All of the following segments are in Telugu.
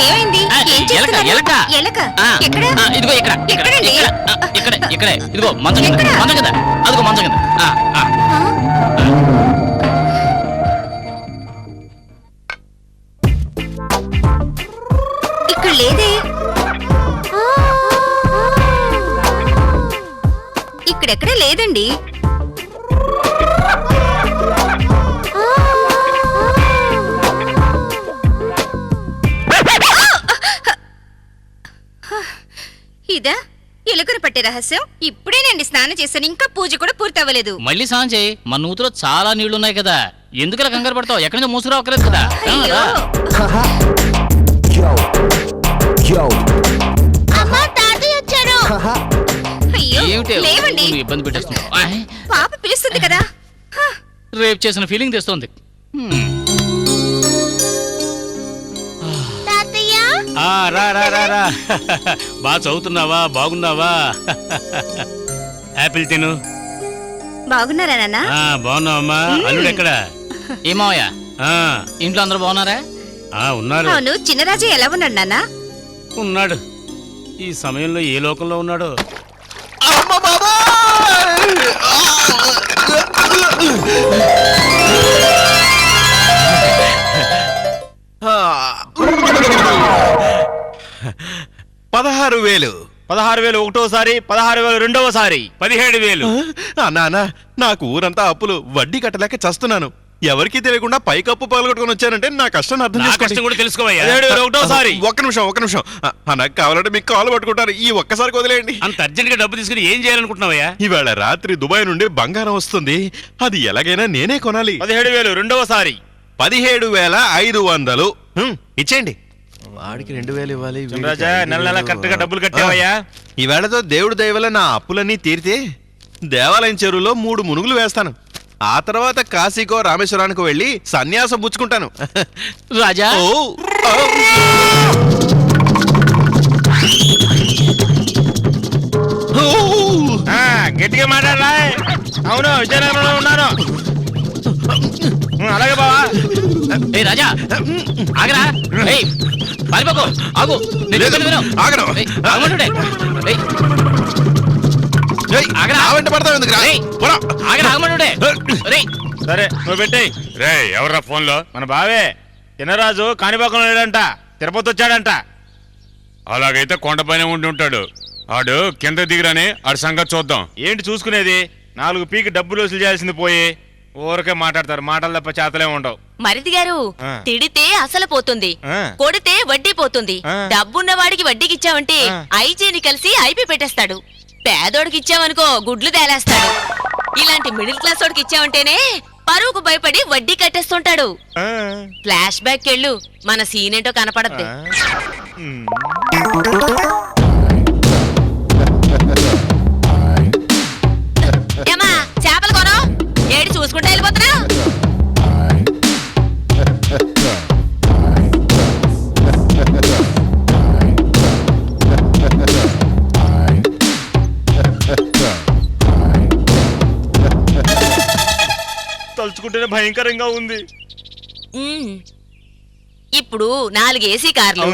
ఏమైంది? ఏం చేస్తున్నారు? ఎలక ఎక్కడ? ఇదిగో ఇక్కడ ఎక్కడండి? ఇక్కడే ఇదిగో మంచం కింద అదిగో మంచం కింద ఇక్కడ లేదే. ఇక్కడెక్కడ లేదండి. ఇదా ఎలుకను పట్టే రహస్యం? ఇప్పుడేనండి స్నానం చేశాను, ఇంకా పూజ కూడా పూర్తవ్వలేదు. మళ్ళీ స్నానం చేయి, మన నూతిలో చాలా నీళ్లున్నాయి కదా, ఎందుకలా కంగారు పడతావు? ఎక్కడి నుంచి మూసుకురా అక్కర్లేదు కదా. లేవండి, ఇబ్బంది పెట్టేస్తున్నావు. పాప పిలుస్తుంది కదా. రేపు చేసిన ఫీలింగ్ తెస్తుంది. రా రా రా రా బాగా చదువుతున్నావా? బాగున్నావా? యాపిల్ తిను. బాగున్నారా నాన్న? బాగున్నావమ్మా. అల్లుడు ఎక్కడ? ఏమావయ్యా ఇంట్లో అందరూ బాగున్నారా? ఉన్నారు. అవును, చిన్నరాజు ఎలా ఉన్నాడు నాన్న? ఉన్నాడు. ఈ సమయంలో ఏ లోకంలో ఉన్నాడు? $16,000. 16,000 ఒకటోసారి, 16,000 రెండవసారి, 17,000. నాన్న, నాకు ఊరంతా అప్పులు, వడ్డీ కట్టలేక చస్తున్నాను. ఎవరికి తెలియకుండా పైకప్పు పగలగొట్టుకుని వచ్చానంటే నా కష్టం అర్థం చేసుకోండి. కూడా తెలుసుకోవయ్యా. 17,000 ఒకటోసారి. ఒక్క నిమిషం నాకు కావాలంటే మీకు కాలు పట్టుకుంటారు. ఈ ఒక్కసారి వదిలేయండి. అంత అర్జెంట్ గా డబ్బు తీసుకుని ఏం చేయాలనుకుంటున్నావా? ఇవాళ రాత్రి దుబాయ్ నుండి బంగారం వస్తుంది. అది ఎలాగైనా నేనే కొనాలి. 17,000 రెండవసారి. 17,500. ఇచ్చేయండి. వాడికి 2,000 ఇవ్వాలి. నెల నెల కరెక్ట్ గా డబ్బులు కట్టావయ్యా? ఈవేళతో దేవుడు దయవల్ల నా అప్పులన్నీ తీరితే దేవాలయం చెరువులో 3 మునుగులు వేస్తాను. ఆ తర్వాత కాశీకో రామేశ్వరానికి వెళ్ళి సన్యాసం పుచ్చుకుంటాను. రాజా గట్టిగా మాట్లాడరా? అవును, విజయనగరంలో ఉన్నాను. అలాగే బావా. ఏ రాజా ఆగరా, పారిపోకు, ఆగు. ఆగను. సరే నువ్వు పెట్టే. రే ఎవర్రా ఫోన్ లో? మన బావే చిన్నరాజు కాణిపాకంలో లేడంట, తిరుపతి వచ్చాడంట. అలాగైతే కొండపైన ఉండి ఉంటాడు. ఆడు కింద దిగిరని ఆడి సంగతి చూద్దాం. ఏంటి చూసుకునేది? 4 పీకి డబ్బులు వసూలు చేయాల్సింది పోయి ఊరికే మాట్లాడతారు. మాటలు తప్ప చేతలే ఉండవు. మరిది గారు, తిడితే అసలు పోతుంది, కొడితే వడ్డీ పోతుంది. డబ్బున్న వాడికి వడ్డీకి ఇచ్చావంటే ఐజీని కలిసి ఐపీ పెట్టేస్తాడు. పేదోడికి ఇచ్చావనుకో గుడ్లు తేలేస్తాడు. ఇలాంటి మిడిల్ క్లాస్ వాడికి ఇచ్చావంటేనే పరువుకు భయపడి వడ్డీ కట్టేస్తుంటాడు. ఫ్లాష్ బ్యాక్ వెళ్ళు, మన సీన్ ఏంటో కనపడద్ది. ఏమా చేపలు కొను, ఏడు చూసుకుంటా వెళ్ళిపోతున్నా. తలుచుకుంటేనే భయంకరంగా ఉంది. ఇప్పుడు 4 ఏసీ కార్లు,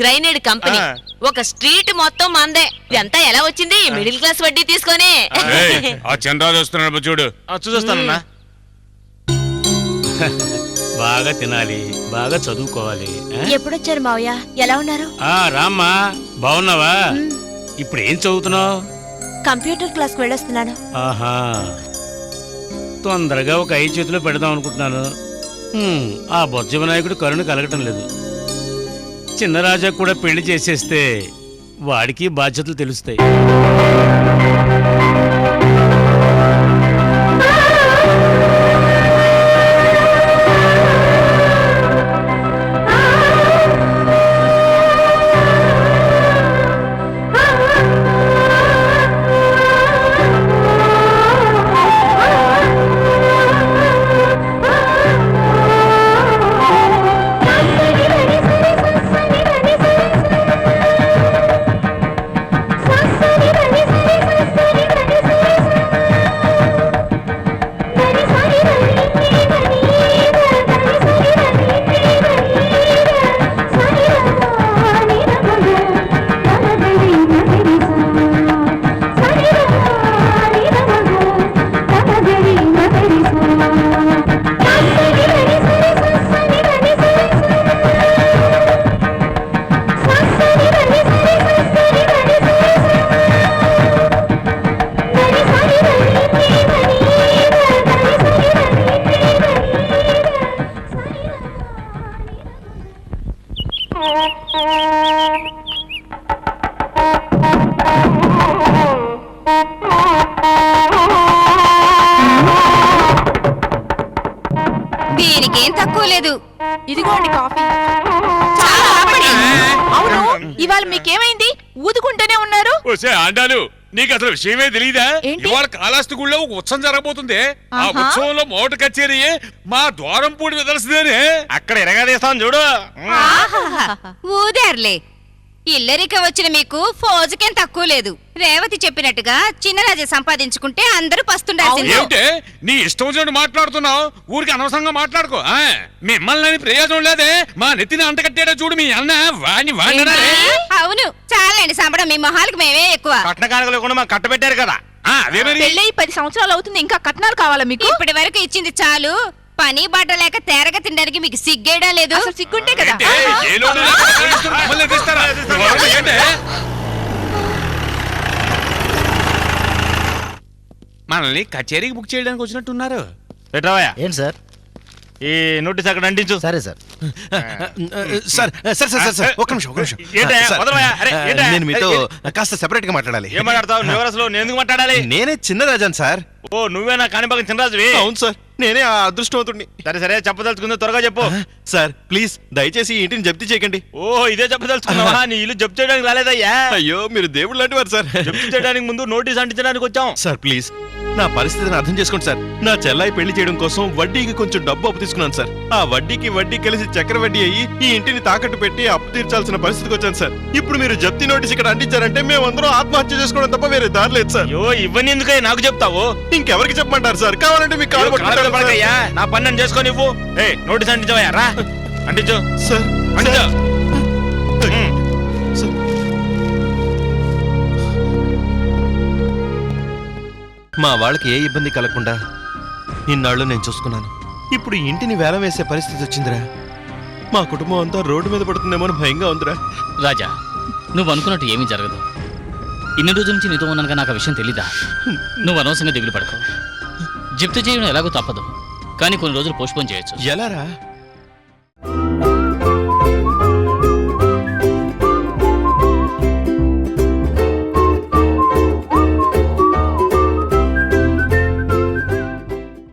గ్రైనేడ్ కంపెనీ, ఒక స్ట్రీట్ మొత్తం మందే. ఇదంతా ఎలా వచ్చింది? మిడిల్ క్లాస్ వడ్డీ తీసుకొని. ఆ చంద్రాజు వస్తున్నాడు చూడు. చూస్తానన్నా. బాగా తినాలి, బాగా చదువుకోవాలి. ఎప్పుడొచ్చారు మావయ్య? ఎలా ఉన్నారు? రామ్మా, బాగున్నావా? ఇప్పుడు ఏం చదువుతున్నావు? కంప్యూటర్ క్లాస్ కు వెళ్ళొస్తున్నాను. ఆహా, తొందరగా ఒక 5 చేతిలో పెడదాం అనుకుంటున్నాను. ఆ బొజ్జ వినాయకుడు కరుణ కలగటం లేదు. చిన్నరాజా కూడా పెళ్లి చేసేస్తే వాడికి బాధ్యతలు తెలుస్తాయి. దీనికేం తక్కువ లేదు. ఇదిగోండి కాఫీ. చాలా ఆపండి. అవును, ఇవాళ మీకేమైంది? ఊదుకుంటూనే ఉన్నారు. ఓసే ఆండాలు, నీకు అసలు విషయమే తెలియదా? ఏంటి? ఇవాళ కాళహస్తి గుళ్ళో ఒక ఉత్సవం జరగబోతుంది. ఆ ఆహా. ఉత్సవంలో మోట కచేరీ మా ద్వారం పూడి వెదలసిందేనే. అక్కడ ఎరగాదేస్తాను చూడు. ఆహాహా. ఊదారులే. ఇల్లరిక వచ్చిన మీకు ఫోజుకేం తక్కువ లేదు. రేవతి చెప్పినట్టుగా చిన్నరాజు సంపాదించుకుంటే అందరూ పస్తుండాల్సిందే. ఏమిటే నీ ఇష్టం వచ్చినట్టు మాట్లాడుతున్నావు? ఊరికి అనవసరంగా మాట్లాడుకో. మిమ్మల్ని ప్రయోజనం లేదే. మా నెత్తిని అంత కట్టాడో చూడు మీ అన్న. వాణ్ణి అవును, చాలండి సంబడం. మీ మొహాలకు మేమే ఎక్కువ. కట్న కానుకలు లేకుండా మాకు కట్టబెట్టారు కదా. అదే మరి. పెళ్ళయి 10 సంవత్సరాలు అవుతుంది, ఇంకా కట్నాలు కావాలా మీకు? ఇప్పటి వరకు ఇచ్చింది చాలు. పని బాట లేక తేరగా తినడానికి మీకు సిగ్గేయడం లేదు. అసలు సిగ్గుంటే కదా. ఏంటే? ఏ లోటు లేకుండా మమ్మల్ని ఎదిరిస్తారా? ఏంటే? మనల్ని కచేరీకి బుక్ చేయడానికి వచ్చినట్టున్నారు. పెట్టరావయ్యా, ఏంటి సార్? ఈ నోటీస్ అక్కడ అంటించు. సరే sir. Sir sir sir sir ఒక్క నిమిషం ఒక్క నిమిషం ఏంటయ్యా? సార్, వదలవయ్యా. అరే, ఏంటయ్యా? నేను మీతో కాస్త సెపరేట్ గా మాట్లాడాలి. ఏం మాట్లాడతావు? నువ్వు అసలు నేను ఎందుకు మాట్లాడాలి? నేనే చిన్న రాజాను సార్. ఓ, నువ్వేనా కాణిపాకం చిన్నరాజువి? అవును సార్, నేనే ఆ అదృష్టవంతుడిని. సరే సరే, చెప్పదలుచుకుందో త్వరగా చెప్పు. సార్ ప్లీజ్ దయచేసి ఈ ఇంటిని జప్తీ చేయకండి. ఓ, ఇదే చెప్పదలుచుకున్నావా? నీ ఇల్లు జప్తు చేయడానికి రాలేదయ్యా. అయ్యో మీరు దేవుడు లాంటి వారు సార్. జప్తు చేయడానికి ముందు నోటీస్ అంటించడానికి వచ్చాం. సార్ ప్లీజ్ నా పరిస్థితిని అర్థం చేసుకోండి సార్. నా చెల్లాయి పెళ్లి చేయడం కోసం వడ్డీకి కొంచెం డబ్బు అప్పు తీసుకున్నాను సార్. ఆ వడ్డీకి వడ్డీ కలిసి చక్ర వడ్డీ అయ్యి ఈ ఇంటిని తాకట్టు పెట్టి అప్పు తీర్చాల్సిన పరిస్థితికి వచ్చాను సార్. ఇప్పుడు మీరు జప్తీ నోటీస్ ఇక్కడ అంటించారంటే మేమందరం ఆత్మహత్య చేసుకోవడం తప్ప వేరే దారి లేదు సార్. అయ్యో, ఇవన్నీ ఎందుకయ్యా నాకు చెప్తావు? ఇంకెవరికి చెప్పమంటారు సార్? కావాలంటే మీకు కాలు కాళ్ళ మీద పడకయ్యా. నా పని నేను చేసుకొని ఇవ్వు. ఏ, నోటీస్ అంటించవయ్యా. రా అంటించు. సార్ అంటించు. మా వాళ్ళకి ఏ ఇబ్బంది కలగకుండా ఇన్నాళ్ళు నేను చూసుకున్నాను. ఇప్పుడు ఈ ఇంటిని వేలం వేసే పరిస్థితి వచ్చిందిరా. మా కుటుంబం అంతా రోడ్డు మీద పడుతుందేమో అని భయంగా ఉందిరా. రాజా, నువ్వు అనుకున్నట్టు ఏమీ జరగదు. ఇన్ని రోజుల నుంచి నీతో ఉన్నానుగా నాకు ఆ విషయం తెలీదా? నువ్వు అనవసరంగా దిగులు పడకు. జప్తు చేయడం ఎలాగో తప్పదు, కానీ కొన్ని రోజులు పోస్ట్పోన్ చేయొచ్చు. ఎలారా?